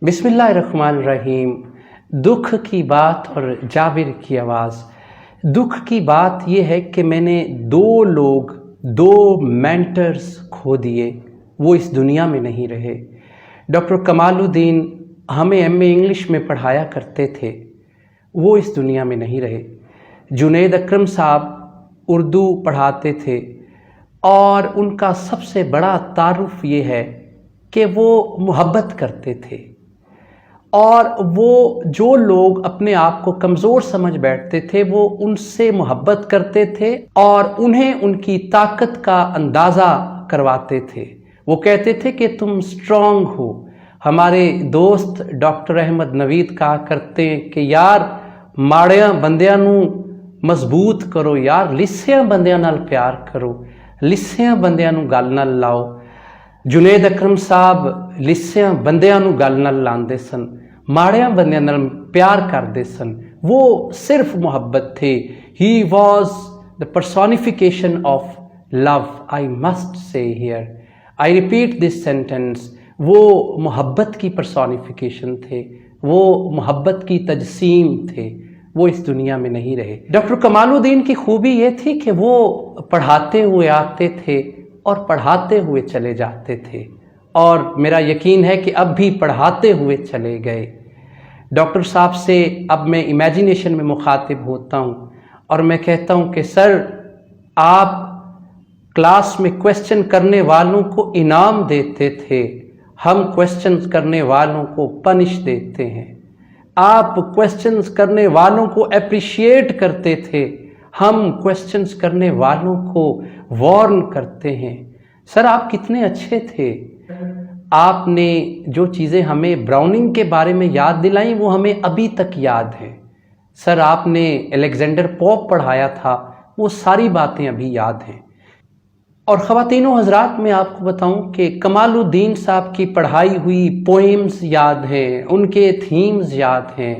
बिस्मिल्लाहिर्रहमानिर्रहीम। दुख की बात और जाबिर की आवाज़। दुख की बात ये है कि मैंने दो मेंटर्स खो दिए, वो इस दुनिया में नहीं रहे। डॉक्टर कमालुद्दीन हमें एमए इंग्लिश में पढ़ाया करते थे, वो इस दुनिया में नहीं रहे। जुनैद अकरम साहब उर्दू पढ़ाते थे और उनका सबसे बड़ा तारुफ ये है कि वो मोहब्बत करते थे और वो जो लोग अपने आप को कमज़ोर समझ बैठते थे वो उनसे मोहब्बत करते थे और उन्हें उनकी ताकत का अंदाज़ा करवाते थे। वो कहते थे कि तुम स्ट्रॉन्ग हो। हमारे दोस्त डॉक्टर अहमद नवीद कहा करते हैं कि यार माड़ियां बंदियां नू मजबूत करो, यार लिस्सियां बंदियां नाल प्यार करो, लिस्सियां बंदियां नू गल नाल लाओ। जुनैद अकरम साहब लिस्सियां बंदियां नू गल नाल लांदे सन, माड़ियां बंदियां नाल प्यार करदे सन। वो सिर्फ मोहब्बत थे। He was the personification of love. I must say here, I repeat this sentence. वो मोहब्बत की पर्सोनिफिकेशन थे, वो मोहब्बत की तजसीम थे। वो इस दुनिया में नहीं रहे। डॉक्टर कमालुद्दीन की खूबी ये थी कि वो पढ़ाते हुए आते थे और पढ़ाते हुए चले जाते थे और मेरा यकीन है कि अब भी पढ़ाते हुए चले गए। डॉक्टर साहब से अब मैं इमेजिनेशन में मुखातिब होता हूँ और मैं कहता हूँ कि सर, आप क्लास में क्वेश्चन करने वालों को इनाम देते थे, हम क्वेश्चन करने वालों को पनिश देते हैं। आप क्वेश्चंस करने वालों को अप्रिशिएट करते थे, हम क्वेश्चंस करने वालों को वार्न करते हैं। सर, आप कितने अच्छे थे। आपने जो चीज़ें हमें ब्राउनिंग के बारे में याद दिलाई वो हमें अभी तक याद हैं। सर, आपने अलेक्जेंडर पोप पढ़ाया था, वो सारी बातें अभी याद हैं। और ख़वातीनो हज़रात, मैं आपको बताऊं कि कमालुद्दीन साहब की पढ़ाई हुई पोएम्स याद हैं, उनके थीम्स याद हैं,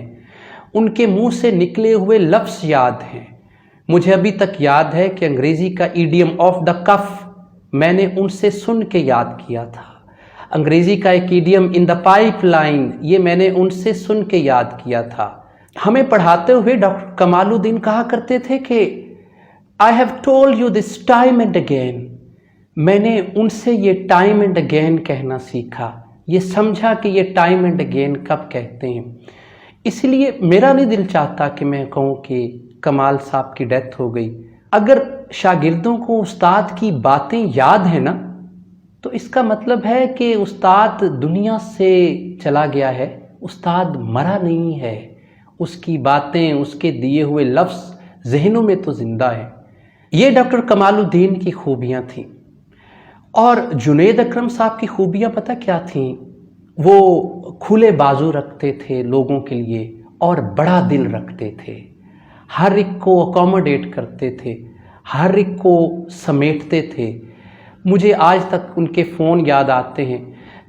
उनके मुंह से निकले हुए लफ्ज़ याद हैं। मुझे अभी तक याद है कि अंग्रेज़ी का ईडियम ऑफ द कफ मैंने उनसे सुन के याद किया था। अंग्रेज़ी का एक ईडियम इन द पाइपलाइन, ये मैंने उनसे सुन के याद किया था। हमें पढ़ाते हुए डॉक्टर कमालुद्दीन कहा करते थे कि I have told you this time and again. मैंने उनसे ये टाइम एंड अगेन कहना सीखा, ये समझा कि ये टाइम एंड अगेन कब कहते हैं। इसलिए मेरा नहीं दिल चाहता कि मैं कहूँ कि कमाल साहब की डेथ हो गई। अगर शागिर्दों को उस्ताद की बातें याद है ना, तो इसका मतलब है कि उस्ताद दुनिया से चला गया है, उस्ताद मरा नहीं है। उसकी बातें, उसके दिए हुए लफ्ज़ ज़हनों में तो ज़िंदा है। ये डॉक्टर कमालुद्दीन की खूबियाँ थीं। और जुनैद अकरम साहब की खूबियाँ पता क्या थीं? वो खुले बाजू रखते थे लोगों के लिए और बड़ा दिल रखते थे। हर एक को अकोमोडेट करते थे, हर एक को समेटते थे। मुझे आज तक उनके फ़ोन याद आते हैं।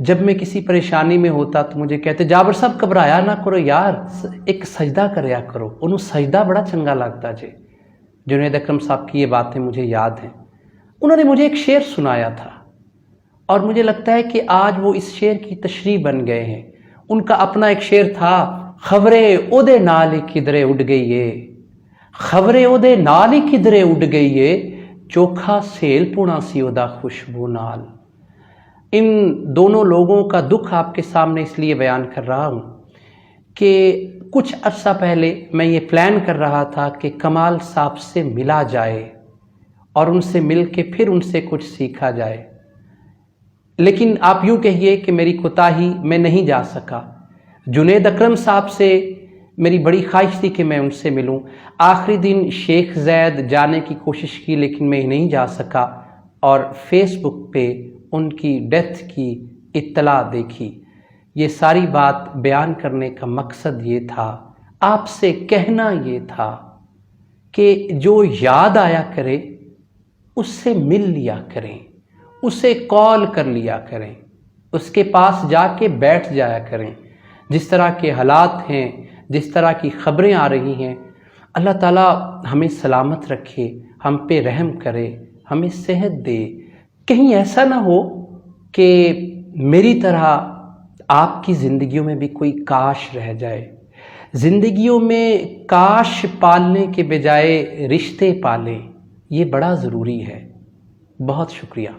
जब मैं किसी परेशानी में होता तो मुझे कहते, जाबर साहब घबराया ना करो यार, एक सजदा करया करो। उन्होंने सजदा बड़ा चंगा लगता जे। जुनैद अकरम साहब की ये बातें मुझे याद हैं। उन्होंने मुझे एक शेर सुनाया था और मुझे लगता है कि आज वो इस शेर की तशरीह बन गए हैं। उनका अपना एक शेर था, खबरे ओदे नाल किधरे उड़ गई है, खबरे ओदे नाल ही किधरे उड़ गई है, चोखा सेल पुणा सी ओदा खुशबू नाल। इन दोनों लोगों का दुख आपके सामने इसलिए बयान कर रहा हूँ कि कुछ अर्सा पहले मैं ये प्लान कर रहा था कि कमाल साहब से मिला जाए और उनसे मिल के फिर उनसे कुछ सीखा जाए। लेकिन आप यूँ कहिए कि मेरी कोताही, मैं नहीं जा सका। जुनैद अकरम साहब से मेरी बड़ी ख्वाहिश थी कि मैं उनसे मिलूं। आखिरी दिन शेख ज़ैद जाने की कोशिश की लेकिन मैं नहीं जा सका और फेसबुक पे उनकी डेथ की इत्तला देखी। ये सारी बात बयान करने का मकसद ये था, आपसे कहना ये था कि जो याद आया करे उससे मिल लिया करें, उसे कॉल कर लिया करें, उसके पास जाके बैठ जाया करें। जिस तरह के हालात हैं, जिस तरह की ख़बरें आ रही हैं, अल्लाह ताला हमें सलामत रखे, हम पे रहम करे, हमें सेहत दे। कहीं ऐसा ना हो कि मेरी तरह آپ کی زندگیوں میں بھی کوئی کاش رہ جائے، زندگیوں میں کاش پالنے کے بجائے رشتے پالیں، یہ بڑا ضروری ہے۔ بہت شکریہ۔